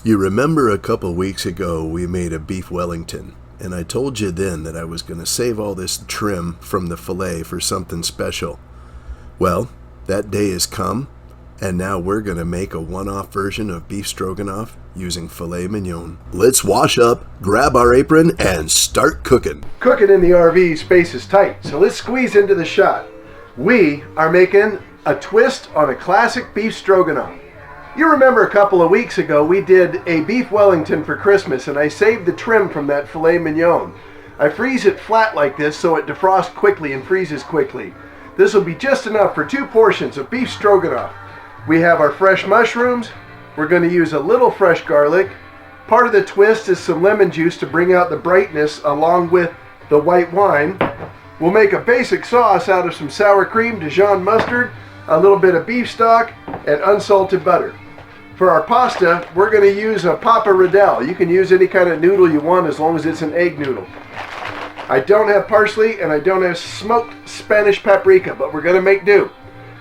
You remember a couple weeks ago we made a beef Wellington, and I told you then that I was going to save all this trim from the filet for something special. Well, that day has come, and now we're going to make a one-off version of beef stroganoff using filet mignon. Let's wash up, grab our apron, and start cooking. Cooking in the RV, space is tight, so let's squeeze into the shot. We are making a twist on a classic beef stroganoff. You remember a couple of weeks ago we did a beef Wellington for Christmas, and I saved the trim from that filet mignon. I freeze it flat like this so it defrosts quickly and freezes quickly. This will be just enough for 2 portions of beef stroganoff. We have our fresh mushrooms. We're going to use a little fresh garlic. Part of the twist is some lemon juice to bring out the brightness along with the white wine. We'll make a basic sauce out of some sour cream, Dijon mustard, a little bit of beef stock, and unsalted butter. For our pasta, we're going to use a Papa Riddell. You can use any kind of noodle you want as long as it's an egg noodle. I don't have parsley and I don't have smoked Spanish paprika, but we're going to make do.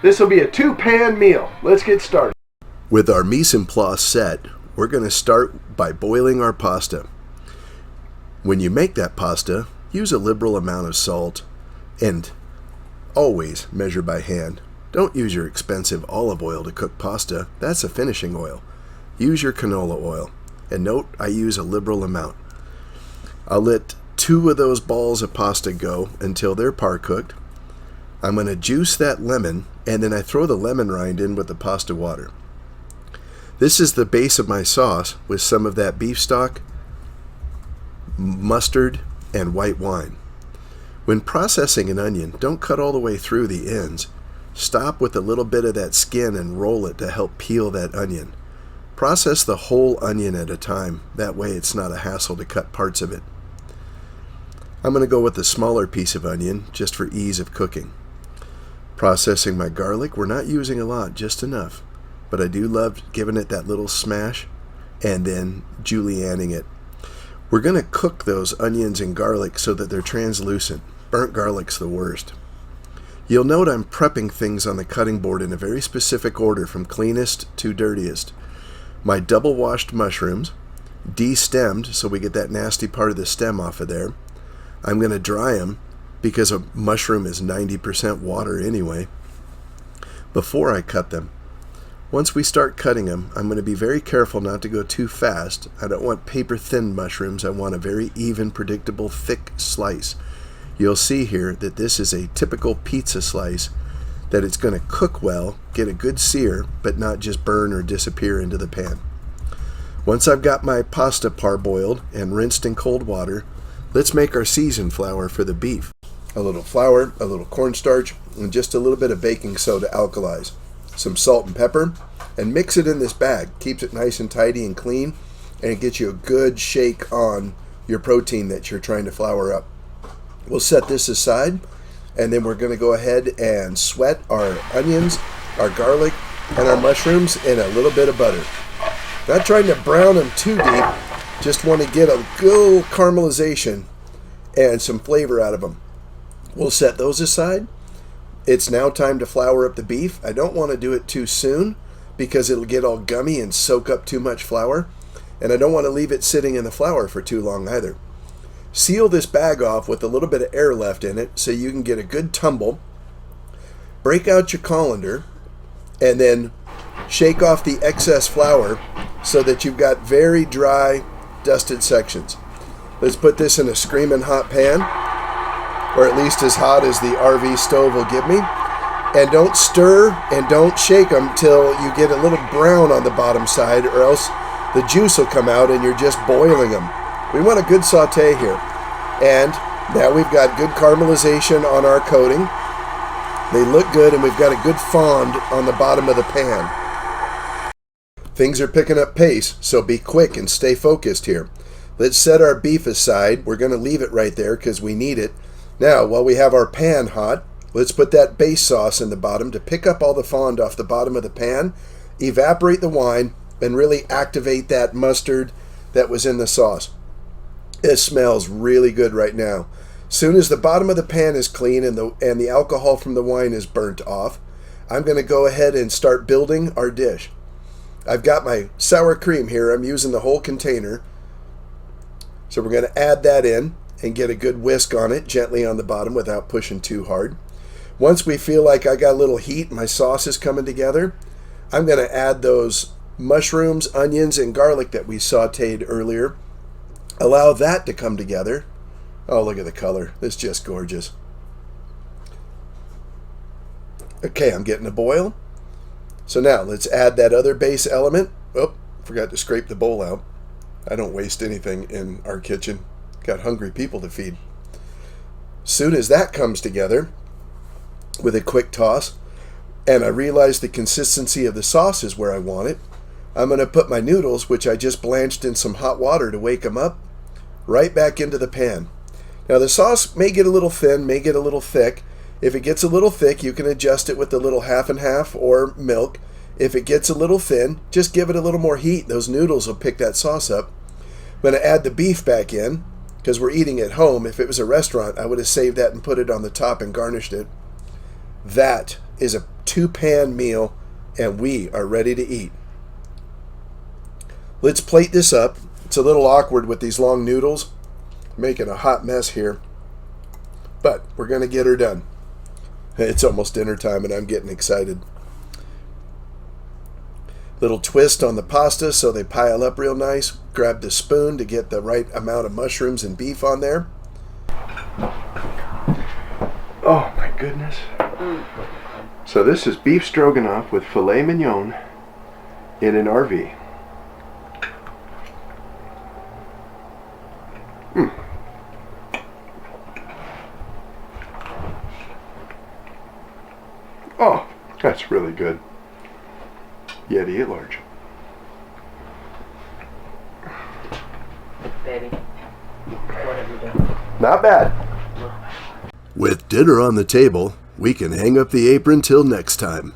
This will be a 2-pan meal. Let's get started. With our mise en place set, we're going to start by boiling our pasta. When you make that pasta, use a liberal amount of salt and always measure by hand. Don't use your expensive olive oil to cook pasta. That's a finishing oil. Use your canola oil. And note, I use a liberal amount. I'll let 2 of those balls of pasta go until they're par cooked. I'm going to juice that lemon, and then I throw the lemon rind in with the pasta water. This is the base of my sauce with some of that beef stock, mustard, and white wine. When processing an onion, don't cut all the way through the ends. Stop with a little bit of that skin and roll it to help peel that onion. Process the whole onion at a time. That way it's not a hassle to cut parts of it. I'm going to go with the smaller piece of onion just for ease of cooking. Processing my garlic, we're not using a lot, just enough. But I do love giving it that little smash and then julienning it. We're going to cook those onions and garlic so that they're translucent. Burnt garlic's the worst. You'll note I'm prepping things on the cutting board in a very specific order from cleanest to dirtiest. My double washed mushrooms, de-stemmed so we get that nasty part of the stem off of there. I'm going to dry them because a mushroom is 90% water anyway before I cut them. Once we start cutting them, I'm going to be very careful not to go too fast. I don't want paper thin mushrooms. I want a very even, predictable, thick slice. You'll see here that this is a typical pizza slice, that it's going to cook well, get a good sear, but not just burn or disappear into the pan. Once I've got my pasta parboiled and rinsed in cold water, let's make our seasoned flour for the beef. A little flour, a little cornstarch, and just a little bit of baking soda alkalize. Some salt and pepper, and mix it in this bag. Keeps it nice and tidy and clean, and it gets you a good shake on your protein that you're trying to flour up. We'll set this aside, and then we're going to go ahead and sweat our onions, our garlic, and our mushrooms in a little bit of butter. Not trying to brown them too deep, just want to get a good caramelization and some flavor out of them. We'll set those aside. It's now time to flour up the beef. I don't want to do it too soon because it'll get all gummy and soak up too much flour, and I don't want to leave it sitting in the flour for too long either. Seal this bag off with a little bit of air left in it so you can get a good tumble. Break out your colander and then shake off the excess flour so that you've got very dry, dusted sections. Let's put this in a screaming hot pan, or at least as hot as the RV stove will give me. And don't stir and don't shake them till you get a little brown on the bottom side, or else the juice will come out and you're just boiling them. We want a good saute here. And now we've got good caramelization on our coating. They look good, and we've got a good fond on the bottom of the pan. Things are picking up pace, so be quick and stay focused here. Let's set our beef aside. We're going to leave it right there because we need it. Now, while we have our pan hot, let's put that base sauce in the bottom to pick up all the fond off the bottom of the pan, evaporate the wine, and really activate that mustard that was in the sauce. It smells really good right now. Soon as the bottom of the pan is clean and the alcohol from the wine is burnt off, I'm going to go ahead and start building our dish. I've got my sour cream here. I'm using the whole container. So we're going to add that in and get a good whisk on it, gently on the bottom without pushing too hard. Once we feel like I got a little heat, my sauce is coming together, I'm going to add those mushrooms, onions, and garlic that we sauteed earlier. Allow that to come together. Oh, look at the color. It's just gorgeous. Okay, I'm getting a boil. So now let's add that other base element. Oh, forgot to scrape the bowl out. I don't waste anything in our kitchen. Got hungry people to feed. Soon as that comes together with a quick toss, and I realize the consistency of the sauce is where I want it, I'm going to put my noodles, which I just blanched in some hot water to wake them up, right back into the pan. Now the sauce may get a little thin, may get a little thick. If it gets a little thick, you can adjust it with a little half and half or milk. If it gets a little thin, just give it a little more heat. Those noodles will pick that sauce up. I'm going to add the beef back in because we're eating at home. If it was a restaurant, I would have saved that and put it on the top and garnished it. That is a 2-pan meal, and we are ready to eat. Let's plate this up. It's a little awkward with these long noodles. Making a hot mess here. But we're going to get her done. It's almost dinner time, and I'm getting excited. Little twist on the pasta so they pile up real nice. Grab the spoon to get the right amount of mushrooms and beef on there. Oh my goodness. So this is beef stroganoff with filet mignon in an RV. Oh, that's really good. Yeti at large. Baby, what have you done? Not bad. With dinner on the table, we can hang up the apron till next time.